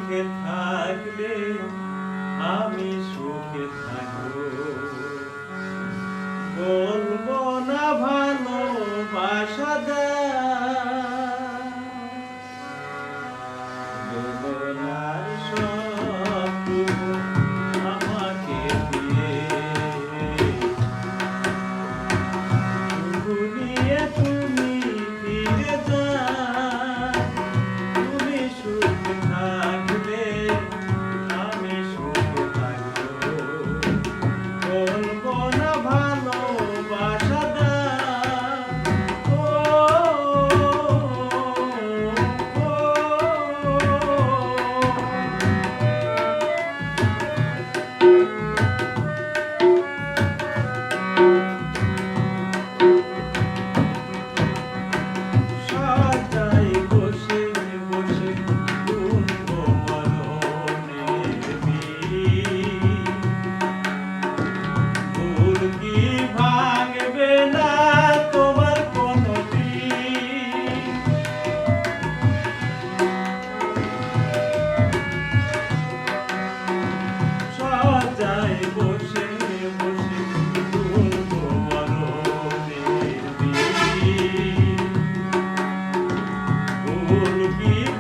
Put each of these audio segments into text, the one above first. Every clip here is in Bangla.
সুখে থাকলে আমি সুখে থাকবো, বলবো না ভালোবাসা দোলনার সবটুকু আমাকে দিয়ে, নিয়ে তুমি ফিরে যাও। তুমি সুখে থাকলে আমি সুখে থাকবো, বলবো না ভালোবাসা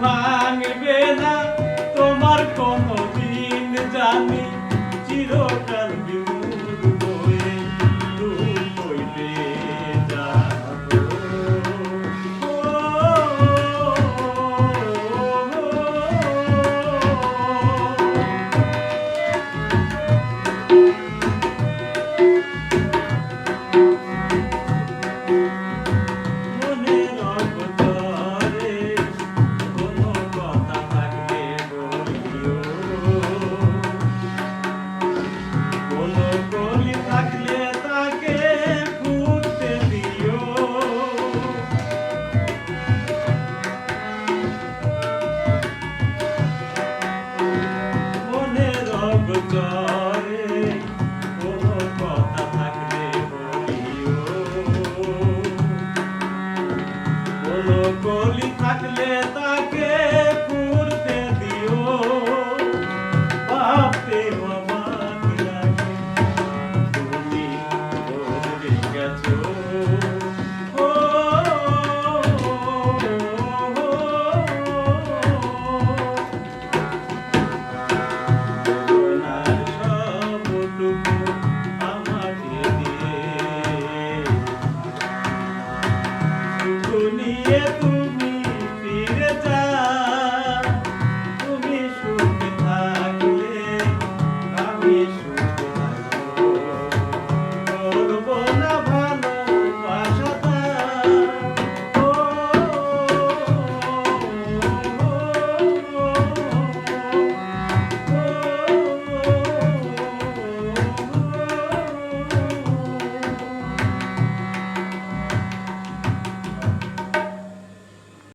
ভাঙবে না তোমার কোনদিন, জানি চিরকাল বিমূঢ় হয়ে রূপ হইলে যাবো। মনের অগোচরে কোনো কথা থাকলে বলিও, কোনো কলি থাকলে তাকে ফুটতে দিও। মনের অগোচরে কোনো কথা থাকলে বলিও, কোনো কলি থাকলে তাকে ফুটতে দিও। ভাবতে অবাক লাগে তুমি বদলে গেছো, দোলনার সবটুকু আমাকে দিয়ে, সুখ নিয়ে তুমি